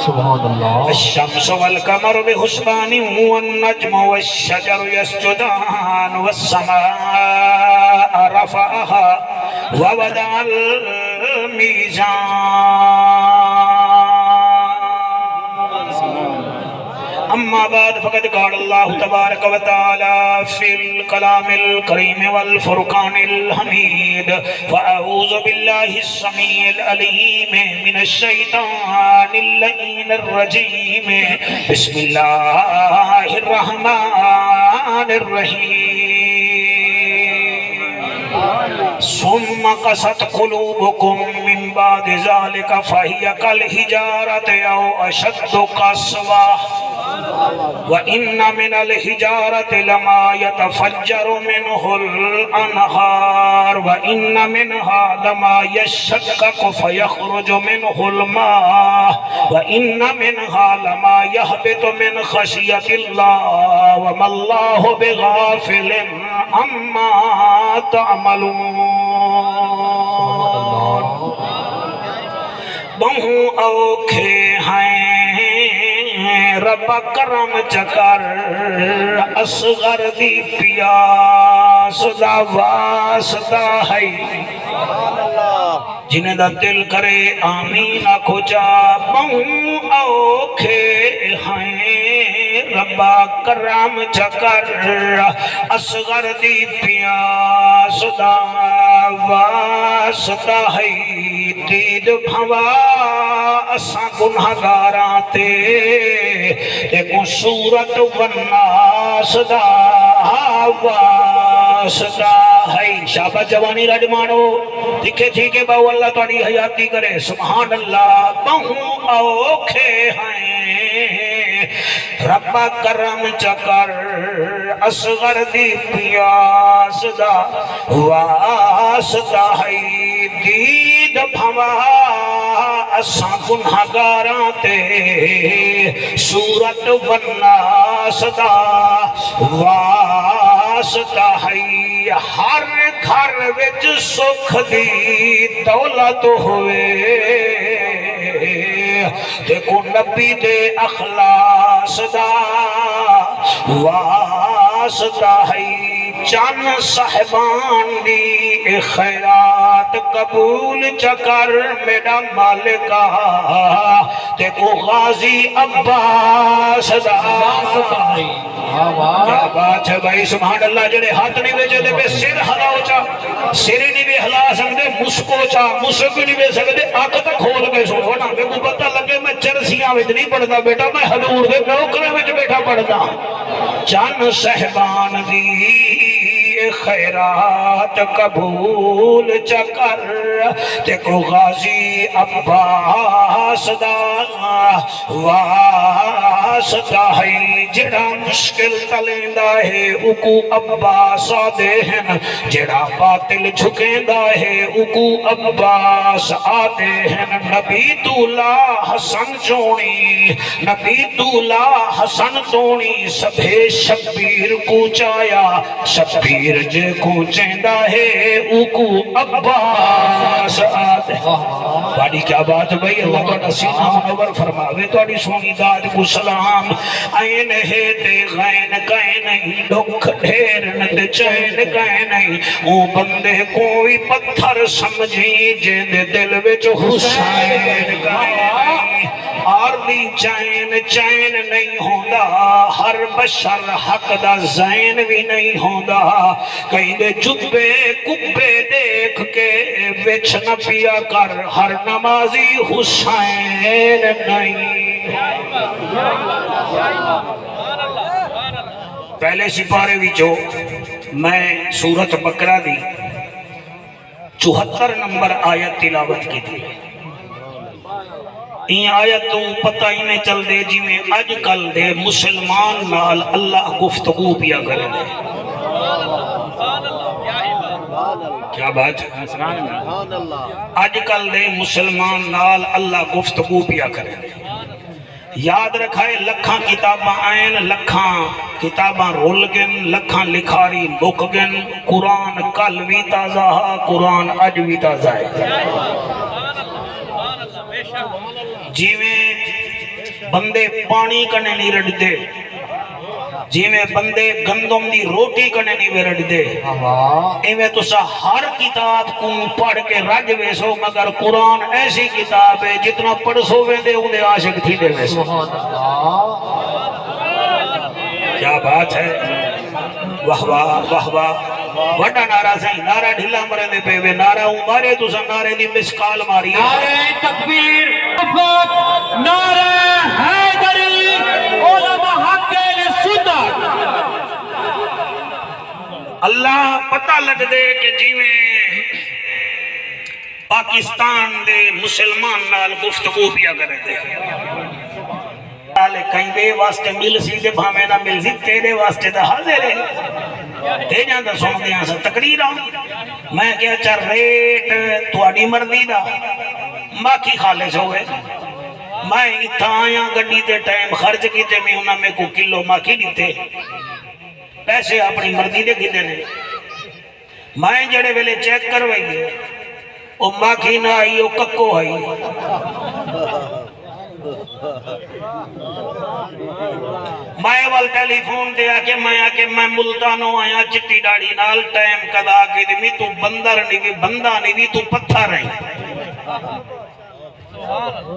سبحان اللہ. الشمس والقمر بحسبان والنجم والشجر يسجدان والسماء رفعها ووضع الميزان. اما بعد فقد قال الله تبارك وتعالى في الكلام الكريم والفرقان الحميد فأعوذ بالله السميع العليم من الشيطان اللعين الرجيم بسم الله الرحمن الرحيم. ثم قست قلوبكم من بعد ذلك فهي كالحجارة أو أشد قسوة وَإِنَّ مِنَ الْحِجَارَةِ لَمَا يَتَفَجَّرُ مِنْهُ الْأَنْهَارُ وَإِنَّ مِنْهَا لَمَا يَشَّقَّقُ فَيَخْرُجُ مِنْهُ الْمَاءُ وَإِنَّ مِنْهَا لَمَا يَهْبِطُ مِنْ خَشْيَةِ اللَّهِ وَمَا اللَّهُ بِغَافِلٍ عَمَّا تَعْمَلُونَ. بہو اوکھے ہیں رب کرم چکر اصغر دی پیاس دا واسطہ ہے جنہیں دا دل کرے آمین آکھو جا. بہو اوکھے ہیں رب کرم چکر اصغر دی پیاس دا واسطہ ہے. دید بھوا اساں گنہگاراں تے ایک صورت والناس دا واسطہ ہے. شابہ جوانی رجمانو دکھے تھی کہ باو اللہ تاری حیاتی کرے. سبحان اللہ. بہو اوکھے ہیں رب کرم چکر اصغر دی پیاس دا واسطہ ہے. دید بھوا اساں گنہگاراں تے صورت والناس دا واسطہ ہے. ہر گھر وچ سکھ دی دولت ہوئے دیکھو نبی دے اخلاص دا واسطہ ہے. چن صاحبان دی خیرات قبول چکر میرا مالکا دیکھو غازی عباس دا. کیا بات ہے بھائی. سبحان اللہ. جڑے ہاتھ نہیں ویچے دے پہ سر ہلاو چا سری نہیں بھی ہلا سکتے مسکو چا مسک نہیں بھی سکتے آنکھ تک کھول کے سو نا. میں کو پتہ لگے میں چرسیاں وچ نہیں پڑھتا بیٹا میں حضور دے نوکرے وچ بیٹھا پڑھتا. چن صاحبان دی خیرات قبول چکر دیکھو غازی عباس دا واسطہ ہے. جڑا مشکل تلیندہ ہے اکو عباس آدے ہیں جڑا باطل جھکیندہ ہے اکو عباس آدے ہیں. نبی دولا حسن چونی نبی دولا حسن چونی سبھے شبیر کو چایا شبیر جے کو چیندہ ہے اکو عباس آدے. بڑی کیا بات بھئی. اللہ تو نسینہ منور فرماوے تو اڑی سونی داد کو سلام. این ہے تے غین کہیں نہیں ڈھک ڈھیرن تے چین کہیں نہیں او بندے کوئی پتھر سمجھی جن دل وچ حسین کہیں نہیں. آردی چین چین نہیں ہوندہ ہر بشر حق دا زین بھی نہیں ہوندہ. کہیں دے جبے کبے دیکھ کے وچ نہ پیا کر ہر نمازی حسین نہیں. پہلے سپارے وچوں میں سورت بقرہ دی 74 نمبر آیت تلاوت کی تھی. این آیت تو پتہ ہی نہیں چل دے جی میں اج کل دے مسلمان نال اللہ گفتگو پیا کرے دے. کیا بات ہے. اج کل دے مسلمان نال اللہ گفتگو پیا کرے دے. یاد رکھائے لکھاں کتاباں آئین لکھاں کتاباں رول گن لکھاں لکھاری بک گن. قرآن کل بھی تازہ قرآن اج بھی تازہ ہے. جی میں بندے پانی کنے نہیں رڑتے جی میں بندے گندم دی روٹی کنے نہیں رڑتے ایویں تسا ہر کتاب کو پڑھ کے رج ویسو مگر قرآن ایسی کتاب ہے جتنا پڑھ سو ویندے اندے عاشق تھی دے ویسو کیا بات ہے واہ واہ واہ واہ وڈا نعرہ سہی نعرہ ڈھلا مرے دے پہ وے نعرہ مارے تو سن نعرے دی مسکال ماری نعرہ تکبیر نعرہ حیدری علماء حق سنت اللہ پتہ لگ دے کہ جی میں پاکستان دے مسلمان نال گفتگو پیا کرے دے کہیں دے واسطے مل سی دے بھامے نہ مل سی تیرے واسطے دا حاضر ہے تے جاندہ سن دیا سا تقریر میں کیا چر ریٹ تواڈی مرضی دا باقی خالص ہوئے میں اتھا آیا گڈی تے ٹائم خرچ کیتے میں انہاں میں کو کلو ماکی دیتے پیسے اپنی مرضی دے گھدے نے میں جڑے ویلے چیک کروائی او ماکی نہ آئی او ککو آئی میں وال ٹیلی فون دے آکے میں ملتانوں آیا چٹی ڈاڑی نال ٹائم کدا کے دمی تو بندر نہیں بندہ نہیں تو پتھر رہی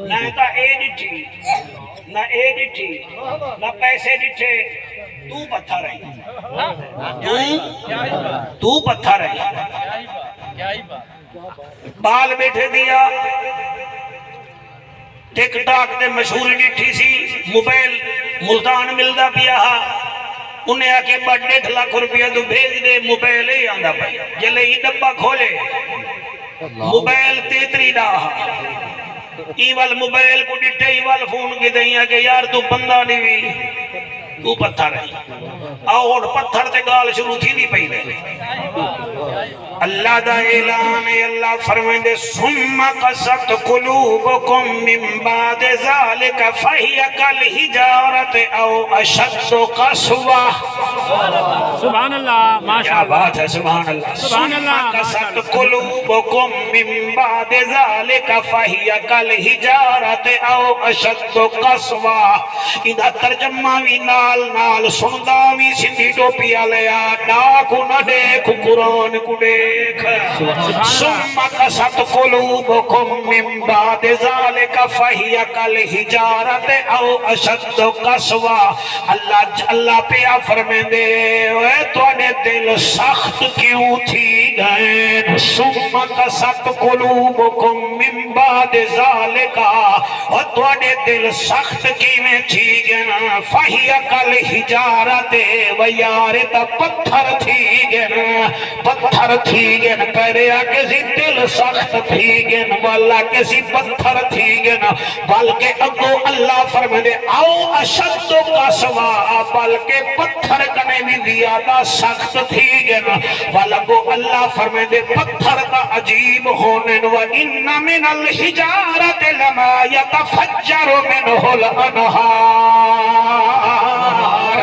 نہ تا اے ڈٹھی نہ اے ڈٹھی نہ پیسے ڈٹھے تو پتھر رہی تو پتھر رہی بال بیٹھے دیا ٹک ٹاک دے مشہوری ڈٹھی سی موبائل ملتان ملدا پیا انہیں آکے بڑھ 1.5 لاکھ روپیہ تو بھیج دے موبائل ہی آندہ پایا جلے ہی ڈبہ کھولے موبائل تیتری ڈاہا ایوال موبائل کو ڈٹھے ایوال فون کی دیں کہ یار تو بندہ نہیں بھی تو پتھر ہے اور پتھر تے گال شروع تھی نہیں پہی دے اللہ دا اعلان ہے اللہ فرمائیں دے ثم قست قلوبکم من بعد ذالک فہی کالحجارۃ او اشد قسوہ سبحان اللہ کیا بات ہے سبحان اللہ سبحان اللہ قست قلوبکم من بعد ذالک فہی کالحجارۃ او اشد قسوہ ادھا ترجمہ بھی نال سندہ بھی سندھی ٹوپیا لیا ڈاکو نہ دیکھ قرآن کو دیکھ ثم قست قلوبکم من بعد ذالک فہی کالحجارۃ او اشد قسوہ اللہ پہ فرمائیں دے تواڈے دل سخت کیوں تھی گئے ثم قست قلوبکم من بعد ذالک اور تواڈے دل سخت کیویں تھی گئے فہی کالحجارۃ و یار تا پتھر تھی گئے پتھر تھی گئن پہرے کسی دل سخت تھی گئن والا کسی پتھر تھی گئن بلکہ اگو اللہ فرمائے دے او اشد قسوہ بلکہ پتھر کنے بھی زیادہ سخت تھی گئن والا گو اللہ فرمائے دے پتھر تا عجیب ہونے و ان من الحجارت لما یتفجر منہ الانہار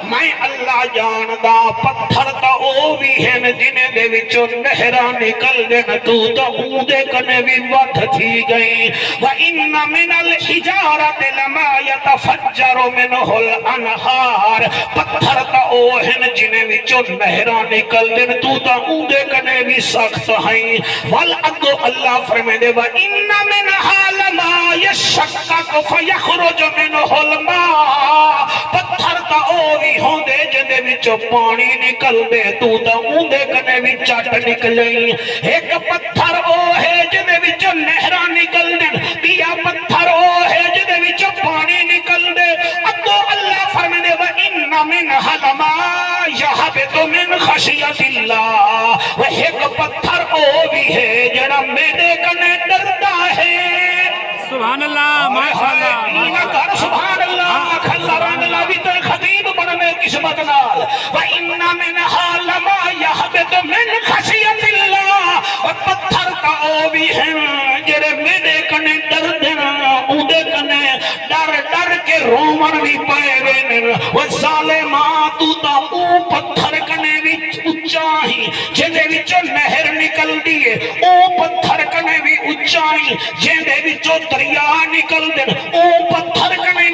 میں اللہ جاندہ پتھر تا او بھی ہیں جنہیں دے وچوں نہران نکل دین تو اون دے کنے بھی وقت تھی گئی وَإِنَّ مِنَ الْحِجَارَةِ لَمَا يَتَفَجَّرُ مِنْهُ الْأَنْهَارِ پتھر تا او ہیں جنہیں وچوں نہران نکل دین تو اون دے کنے بھی سخت ہیں وَالْأَدُّ اللہ فرمائے دے وَإِنَّ مِنْهَا لَمَا يَشَّقَّقُ فَيَخْرُجُ مِنْهُ الْمَاءُ پتھر تا او بھی ہوں دے جنے وچوں پانی نکل دے تو اون دے کنے بھی چٹ نکلیں ایک پتھر او ہے جنے وچوں نہراں نکل دیں بیا پتھر او ہے جنے وچوں پانی نکل دے ابو اللہ فرمائے دے وَإِنَّ مِنْهَا لَمَا يَهْبِطُ مِنْ خَشْيَةِ اللَّهِ وہ ایک پتھر او بھی ہے جڑا میرے کنے ڈرتا ہے سبحان اللہ ماشاءاللہ سبحان اللہ کھلران اللہ بھی تو خطیب بڑھنے قسمت نال وَإِنَّ مِنْهَا لَمَا يَهْبِطُ مِنْ خَشْيَةِ اللَّهِ اور پتھر کا او بھی ہیں جڑے میرے کنے ڈر دینا اودے کنے ڈر کے رومن بھی پائے وینن وہ ظالماں تو تا او پتھر کنے بھی اچائی جنے وچوں نہر نکل دیئے او پتھر کنے بھی اچائی جنے وچوں دریا نکل دیں او پتھر کنے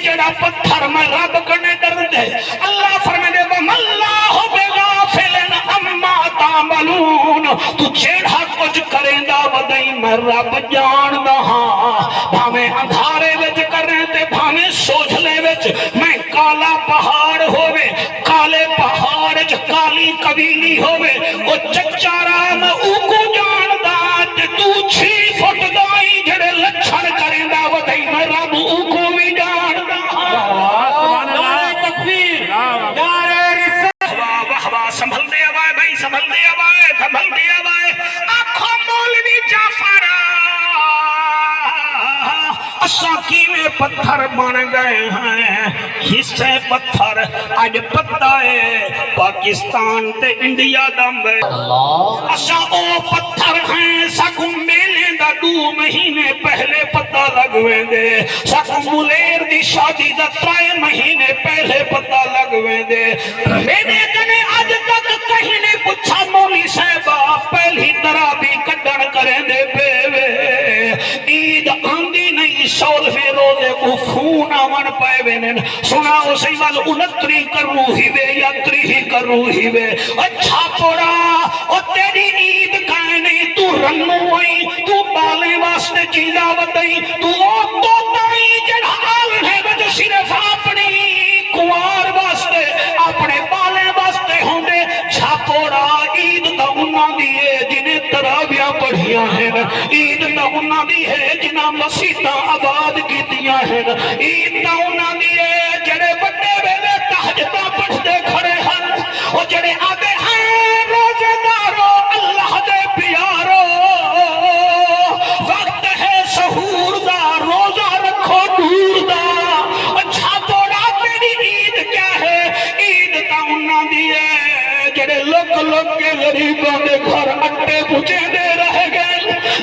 جڑا پتھر میں رب کنے ڈر دے اللہ فرمائے دے وَمَاللَّهُ بِغَافِلٍ عَمَّا تَعْمَلُونَ تو جیڑا کچھ کریں دا ودائی میں رب جان دا ہاں بھامیں اندھارے وچ کریں تے بھامیں سوجھلے وچ میں کالا پہاڑ ہوئے کالے پہاڑ وچ کالی قبیلی ہوئے او چچارا میں اوکو جان دا تے تو 6 فٹ دائی جڑے لچھن کریں دا ودائی میں رب اوکو بھی جان دا سبحان اللہ تکبیر نعرہ رسالت واہ واہ سنبھل دے آوائے بھائی سنبھل دے آوائے سنبھل دے آوائے آنکھوں مولوی جعفر اساکی میں پتھر بن گئے ہیں حصے پتھر آج پتہ ہے پاکستان تے انڈیا دم اسا او پتھر ہیں سکو میلے دا 2 مہینے پہلے پتہ لگویں دے سکو ملیر دی شادی دا 3 مہینے پہلے پتہ لگویں دے میرے کنے آج تک کہیں نے پوچھا مولی صاحبہ پہلی طرح بھی کڈن کریں دے پے عید آندی نہیں 16 روزے کو فون آمن پائے وینن سنا اسی وال 29 کرو ہی وے یا 30 کرو ہی وے اچھا پڑا او تیری عید کائیں نہیں تو رنگو ہوئی تو بالے واسطے چیزا ودائی تو تائی جڑا آل ہے وجہ صرف اپنی کوار واسطے اپنے بالے واسطے ہوں دے چھاپوڑا عید دا انہاں دیئے جنہیں ترابیاں پڑھیاں ہیں عید دا انہاں دی ہے جنہاں مسیطہ آباد کی دیا ہے عید دا انہاں دیئے جڑے بڑے ویلے تحجدہ پڑھ دے کھڑے ہیں اور جڑے آدھے ہیں روزے دارو اللہ دے پیارو وقت ہے سحور دا روزہ رکھو دور دا اچھا توڑا تیری عید کیا ہے عید دا انہاں دیئے جڑے لوگ کے غریبوں دے گھر اٹے پوچھے دے رہ گئے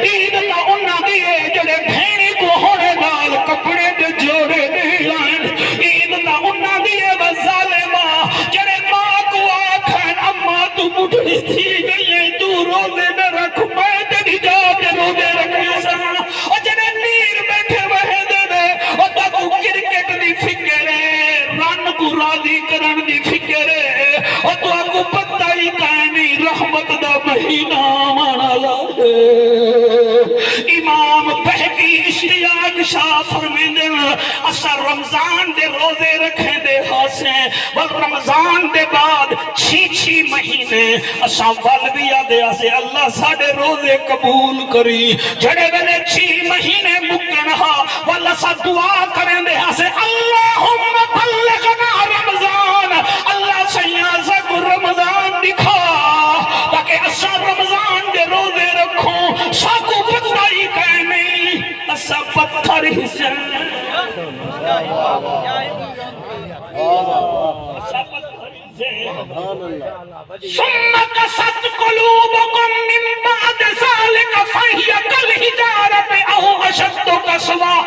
عید دا انہاں دیئے جڑے بھینی کو ہونے نال کپڑے دے جوڑے دے لائن عید دا انہاں دیئے بظالمہ جڑے ماں کو آکھیں اماں تو بڑھڑی تھی گئی تو روزے نہ رکھ میں تیری جا کے روزے رکھنے سا اور جڑے نیر بیٹھے وہے دے دے اور تاکو کرکٹ دی فکر ہے رن کو راضی کرن دی فکر ہے اور تو آکو پتہ ہی کہنی رحمت دا مہینہ مانا لائے امام بہتی اشتیاق شاہ فرمیندے اثر رمضان دے روزے رکھیں دے حاسیں بل رمضان دے بعد 6 مہینے اسا والویہ دے آسے اللہ ساڑے روزے قبول کری جڑے ویلے 6 مہینے مکن ہا واللہ سا دعا کریں دے آسے اللہم بلغنا رمضان اللہ سیاں سک رمضان دکھا تاکہ اسا رمضان دے روزے رکھوں ساکو پتہ ہی کہہ نہیں اسا پتھر ہی سے ثم قست قلوبكم من بعد ذلك فهي كالحجارة او اشد قسوة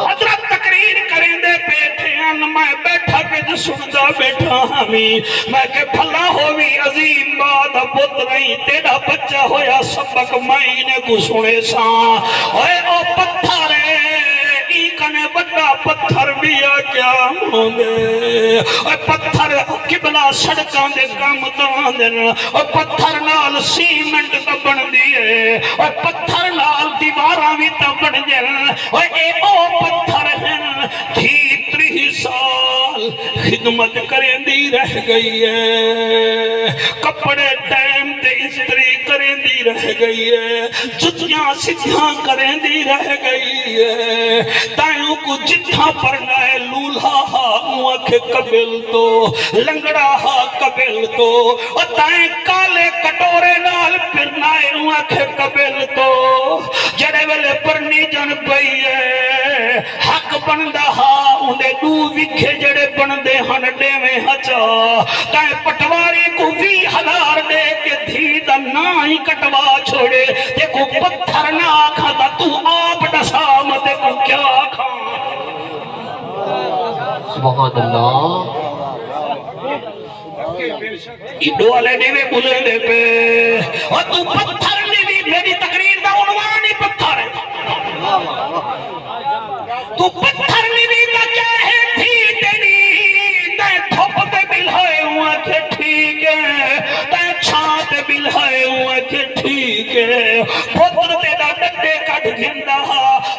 حضرت تقریر کریں دے بیٹھے ہیں میں بیٹھا کے سندا بیٹھا ہمیں میں کہ بھلا ہوئی عظیم بات بت نہیں تیرا بچہ ہویا سبق میں نے کو سنے سا اوے او پتھر کنے بڑا پتھر بھی آ کیا ہوندے اور پتھر قبلہ سڑکاں دے کام داندن اور پتھر نال سیمنٹ تا بن دیئے اور پتھر نال دیواراں بھی تا بن جن اور اے او پتھر ہیں 30 سال خدمت کریں دی رہ گئی ہے کپڑے ٹائم تے استری کریں دی رہ گئی ہے جتیاں سدھیاں کریں دی رہ گئی ہے تائیوں کو جتھا پڑھنا ہے لولہا ہا موکھ قبل تو لنگڑا ہا قبل تو اور تائیں کالے کٹورے نال پھرنا ہے موکھ قبل تو جڑے ویلے پرنی جن پئی ہے حق بندہ ہا اندے 2 وکھے جڑے بندے ہن ڈے میں ہچا تائیں پٹواری کو 20,000 دے کے دھی دا نا ہی کٹوا چھوڑے تے کو پتھر نہ آکھا دا تو آپ ڈسا متے کو کیا آکھا سبحان اللہ ایڈو والے نیوے بولے دے پہ اور تو پتھر نیوی میری تقریر دا عنوان ہی پتھر ہے تو پتھر نیوی گھندا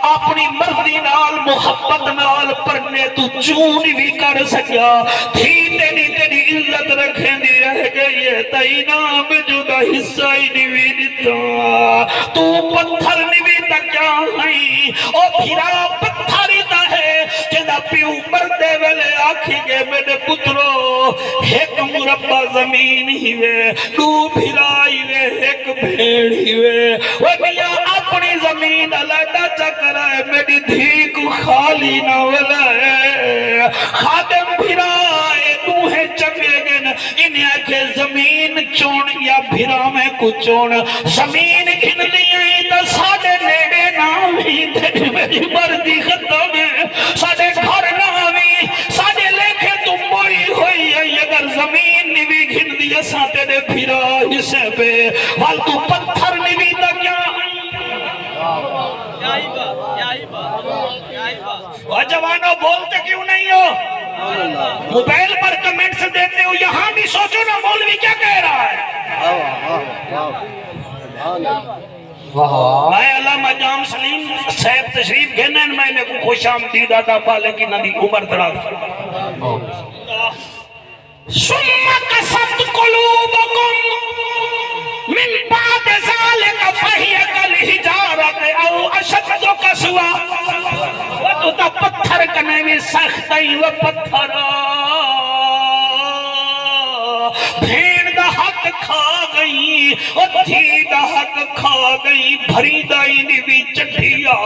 اپنی مرضی نال محبت نال پرنے تو چون بھی کر سکیا تھی تیری عزت رکھیں دی رہ گئی ہے تائی نام جو دا حصہ ہی نہیں دیتا تو پتھر نہیں تا کیا ہیں او پھرا پتھر ہی تا ہے جنہ پیو مردے ویلے آکھی گے میرے پترو ایک مربع زمین ہی وے دو پھرائی وے ایک بھیڑ ہی وے وہ میاں اپنی زمین علیحدہ چکر ہے میری دھی کو خالی نہ ولائے خادم پھرائے دوہیں چکے گن انہیں آکھے زمین چون یا بھرا میں کو چون زمین گھن لیائی تا ساڑے نیڑے نامی تیری میری مردی ختم ہے ساڑے گھر نامی ساڑے لیکھے تم موئی ہوئی ہے اگر زمین نوی گھن دیا ساتے نے پھرا حصے پہ وال تو پتھر نوی تا کیا جوانوں بولتے کیوں نہیں ہو موبائل پر کمنٹس دیتے ہو یہاں بھی سوچو نا مولوی کیا کہہ رہا ہے میں علامہ جام سلیم صاحب تشریف گھنے میں نے کو خوش آمدید آتا پالے کی ندی عمر دراز ثم قسمت قلوبکم من بعد ذالک فہی کالحجارت او اشد قسوا وہ تو پتھر کنے میں سختی و پتھر بھین دا حق کھا گئی اور دھی دا حق کھا گئی بھری دائی نوی چٹھیا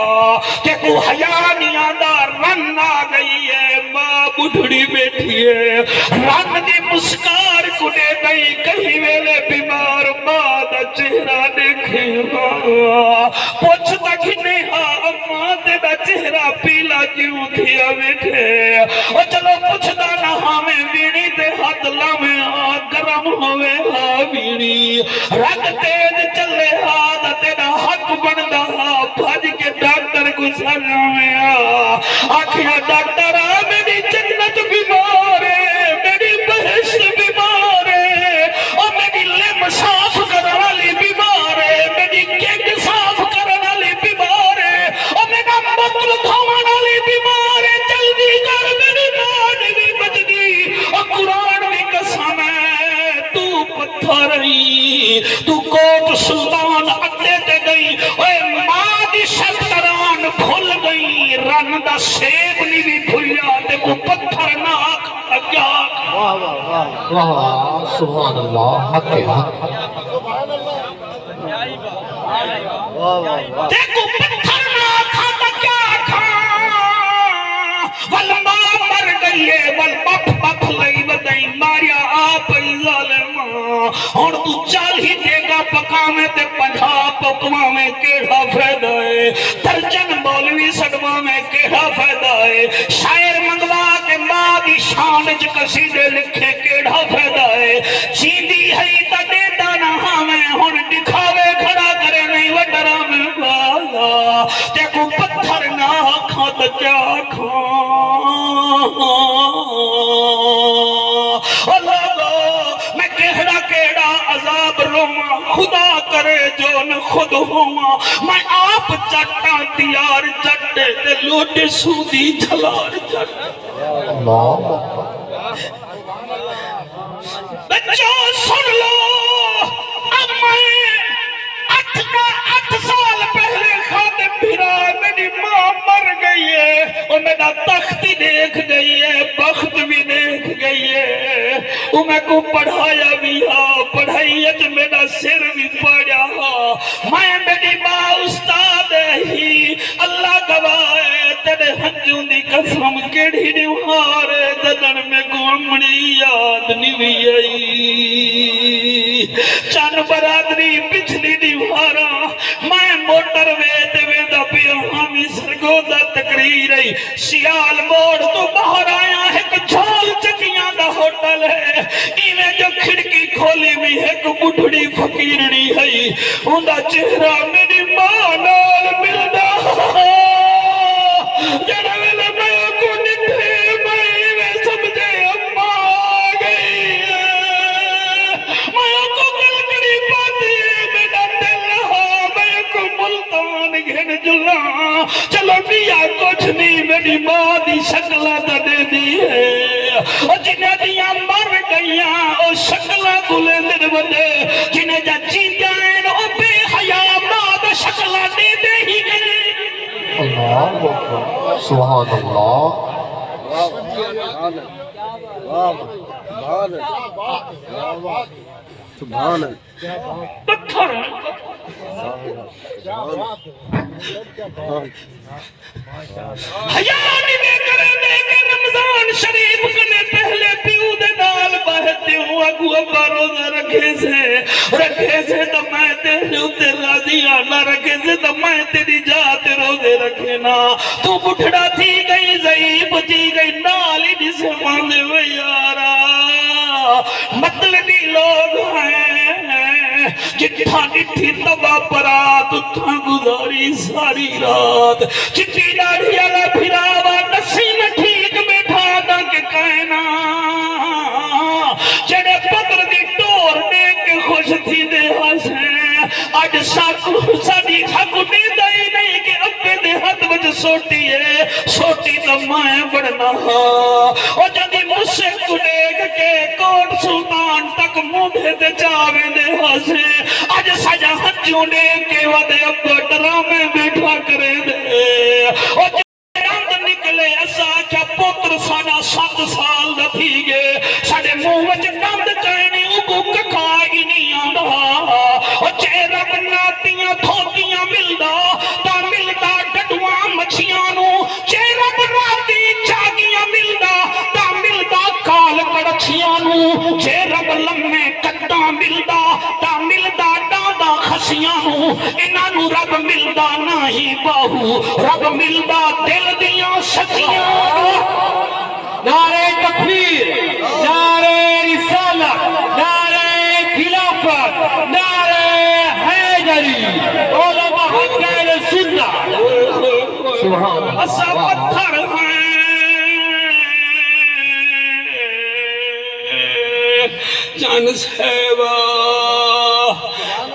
کہ کو حیانیاں دا رن آ گئی ہے ماں بڑھڑی بیٹھی ہے رن دی مسکار کنے گئی کہیں ویلے بیمار ماں دا چہرہ دیکھے پوچھ تک نہیں اماں دے دا چہرہ پیلا کیوں دھیا بیٹھے اور چلو پوچھ دا نہ ہمیں بیڑی دے ہاتھ لامے گرم ہوئے بیڑی رگ تیز چلے ہاتھ تیرا حق بندہ بھاج کے ڈاکٹر کو سلامے آکھیا ڈاکٹر میری جنت بیمار ہے میری بہشت بیمار ہے اور میری لم صاف کروالی بیمار ہے میری کیک صاف کروالی بیمار ہے اور میرا مطل دھوالی بیمار ہے جلدی کر میری مان بھی بچ گئی اور قرآن بھی قسم ہے تو پتھر ہی تو کوٹ سلطان اڈے تے گئی اوے ماں دی شتران بھول گئی رن دا سیب نہیں بھی بھولیا تے کو پتھر نہ کھا کیا واہ واہ واہ واہ سبحان اللہ حق ہے حق دیکھو پتھر نہ کھاتا کیا کھا والماں مر گئی ہے والبپ بپ لئی بدائی ماریا آپ ظالماں اور تو چال ہی دے گا پکامے تے پنجھا پکوا میں کیڑا فیدہ ہے درجن مولوی سڑوا میں کیڑا فیدہ ہے شاعر منگوا کے ماں دی شان چ قصیدے لکھے کیڑا فیدہ ہے چیندی ہے تا دیتا نہ ہمیں ہن دکھاوے کھڑا کرے نہیں وہ ڈرا میں بالا دیکھو پتھر نہ کھا تا کیا کھا اللہ میں کیڑا عذاب روما خدا کرے جو نہ خود ہوا میں آپ چٹا تیار چٹے تے لوٹے سودی جھلار چٹے اللہ بچوں سن لو اب میں 8 سال پہلے خادم پھرا میری ماں مر گئی ہے اور میرا تخت دیکھ گئی ہے بخت بھی دیکھ گئی ہے وہ میں کو پڑھایا بھی پڑھائیت میرا سر بھی پڑھا میں میری ماں استاد ہی اللہ گواہ ہے تیرے ہنجوں دی قسم کیڑی نوہار ددن میں گھومڑی یاد نہیں بھی آئی چن برادری پچھلی دیوارا میں موٹر ویتے ویدہ پیا ہمیں سرگوزہ تقریر رہی سیال موڑ تو باہر آیا ہے کہ جھول چکیاں دا ہوٹل ہے ایویں جو کھڑکی کھولی بھی ہے کہ بڑھڑی فقیرنی ہے اندہ چہرہ میری ماں نال ملدہ جڑا ویلے میں کو نٹھے میں ایویں سمجھے اماں گئی میں کو گلکڑی پاتی میرا دل ہو میں کو ملتان گھن جو نکلا چلو دیا کچھ نہیں میری ماں دی شکلہ دا دے دی ہے جنہیں دیا مر گئیاں او شکلہ گلے دن بدے جنہیں جا چین جائیں او بے حیا ماں دا شکلہ دے دے ہی گئے اللہ اکبر سبحان اللہ پتھر حیانی میں کرے دے کے رمضان شریف کنے پہلے پیو دے نال بہتے ہوں اگو ابا روزہ رکھے سے تو میں تیرے اتے راضی آنا رکھے سے تو میں تیری جاتے روزے رکھے نا تو بٹھڑا تھی گئی ضعیف جی گئی نالی جسے ماندے ہوئے یارا مطلبی لوگ ہیں جتھا نٹھی تبا پرات اتھا گزاری ساری رات چٹی ڈاڑھی آلا پھراوا نسی میں ٹھیک بیٹھا دا کے کہنا جڑے پتر دی ٹور دے کے خوش تھی دے ہاسیں آج ساڑی خاکو دے دائی نہیں کہ اپنے دے ہاتھ بچ سوٹی ہے سوٹی تو مائیں بڑھنا اور جدی مجھ سے کڑیگ کے کوٹ سلطان تک موڑے دے جاوے دے ہاسیں آج سجا ہنجوں دے کے ودے اب ڈرامے بیٹھا کرے دے اور رند نکلے ایسا کیا پتر ساڑا 7 سال دا تھی گے ساڑے مومج نند کہنی اگو ککائی نہیں آندا اور چہرہ بناتیاں تھوتیاں ملدا تا ملدا ڈڈواں مچھیانو چہرہ بناتی چاگیاں ملدا تا ملدا کال کڑچیانو چہرہ بلمے کٹا ملدا تا ملدا ڈادا خسیانو انانو رب ملدا نہیں باہو رب ملدا دل دیاں سچیاں نعرہ تکبیر نعرہ رسالت نعرہ خلافت نعرہ حیدری علماء حقین سنہ سبحان اللہ اسا پتھر ہیں جان سیوا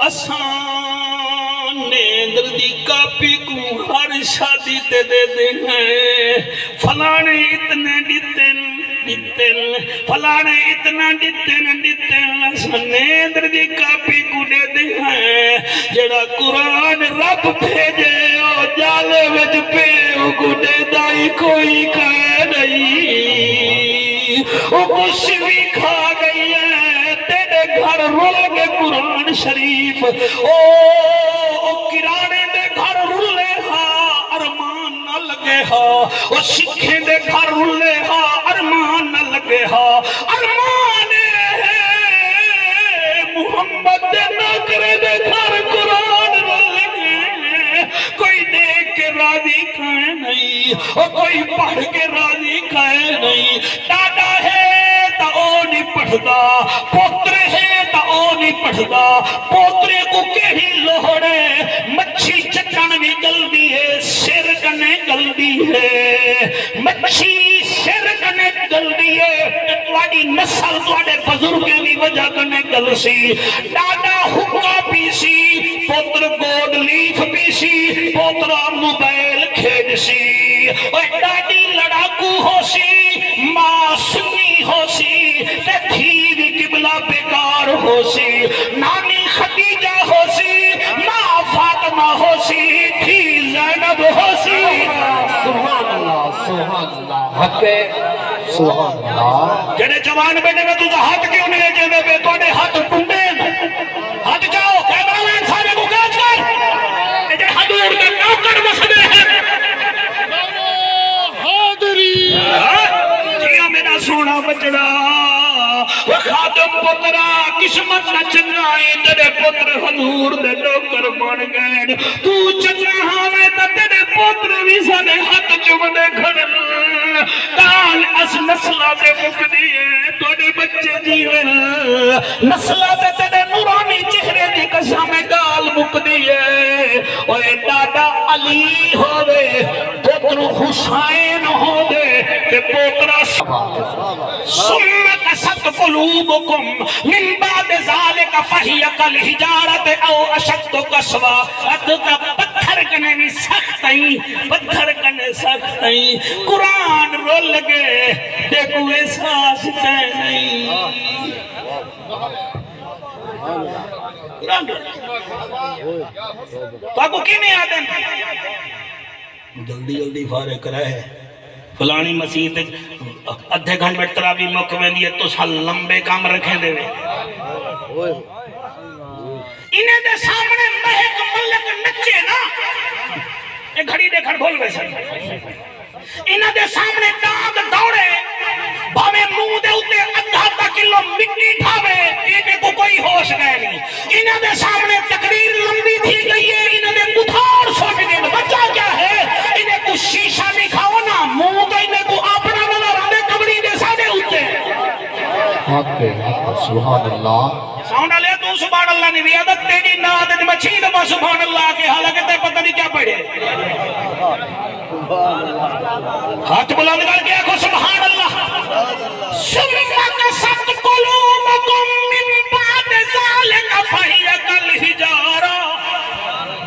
اسان نیندر دی کاپی کو ہر شادی تے دے دے ہیں فلانے اتنے ڈیتن فلانے اتنا ڈیتن اسان نیندر دی کاپی کو دے دے ہیں جڑا قرآن رب بھیجے او جالے وچ پہ کو دے دائی کوئی کہہ نہیں او کچھ بھی کھا گئی ہے تیرے گھر رول گے قرآن شریف او کرانے دے گھر رولے ہا ارمان نہ لگے ہا او سکھیں دے گھر رولے ہا ارمان نہ لگے ہا ارمان محمد دے ناکرے دے گھر قرآن رولے کوئی دیکھ کے راضی کہے نہیں اور کوئی پڑھ کے راضی کہے نہیں دادا ہے تا او نہیں پڑھدا پوتر ہے تا او نہیں پڑھدا پوترے کو کہی لوڑے مچھی چٹن بھی گلدی ہے سر کنے گلدی ہے مچھی سر کنے گلدی ہے تواڈی نسل تواڈے بزرگوں دی وجہ کنے گل سی دادا حکا پی سی پوتر گوڈ لیف پی سی پوترا موبائل کھیڈ سی اور دادی لڑاکو ہو سی ماں سنی ہو سی تے دھی قبلہ بیکار ہو سی نانی خدیجہ ہو سی ماں فاطمہ ہو سی دھی زینب ہو سی سبحان اللہ حق ہے سبحان اللہ جڑے جوان بیٹے میں تجھا ہاتھ کیوں نہیں لے جے بے توڑے ہاتھ ٹنڈے ہاتھ جاؤ کیمرہ مین سارے کو کیچ کر اے حضور کے نوکر مسئلے ہیں حاضری جیاں میرا سونا بچڑا وہ خادم پترا قسمت نہ چنگائی تیرے پتر حضور دے نوکر بن گئے تو چنگا ہاوے تا تیرے پتر بھی سارے ہاتھ چومنے کھڑن تال اس نسلہ سے مکدی ہے توڑے بچے جیون نسلہ سے تیرے نورانی چہرے دی قسم گال مکدی ہے اور دادا علی ہوئے پتر حسین ہوئے تے پترہ سمت ست قلوبکم من بعد ذالک فہی کالحجارت او اشد قسوہ ادھا پتھر کنے کنے بھی سخت ہیں پتھر کنے سخت ہیں قرآن رول گے دیکھو احساس تے نہیں تو آپ کو کی نہیں آتے جلدی جلدی فارغ کرائے فلانی مسیح ادھے گھنٹے تراوی مکویں دیئے تو سال لمبے کام رکھیں دے وے انہیں دے سامنے مہک ملک نچے نا ایک گھڑی دے کھڑ بھول گئے سن انہیں دے سامنے ڈاگ دوڑے باوے منہ دے اتے ادھا کلو مٹی ٹھاوے انہیں کو کوئی ہوش گئے نہیں انہیں دے سامنے تقریر لمبی تھی گئی ہے انہیں دے مدھار سوٹ گئے بچہ کیا ہے انہیں کو شیشہ دکھاؤ نا منہ تو انہیں کو اپنا نظر آنے کبڑی دے ساڑے ہوتے حق سبحان اللہ ساؤنڈ آلے تو سبحان اللہ نہیں بھی عدد تیری نادت مچھی دبا سبحان اللہ کے حالانکہ تے پتہ نہیں کیا پڑھے ہاتھ بلند کر کے آکھو سبحان اللہ سمّا قصد قلوبکم من بعد ذالک فہی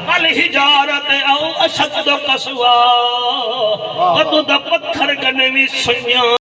کالحجارۃ او اشد قسوا تو دا پتھر کنے بھی سنیاں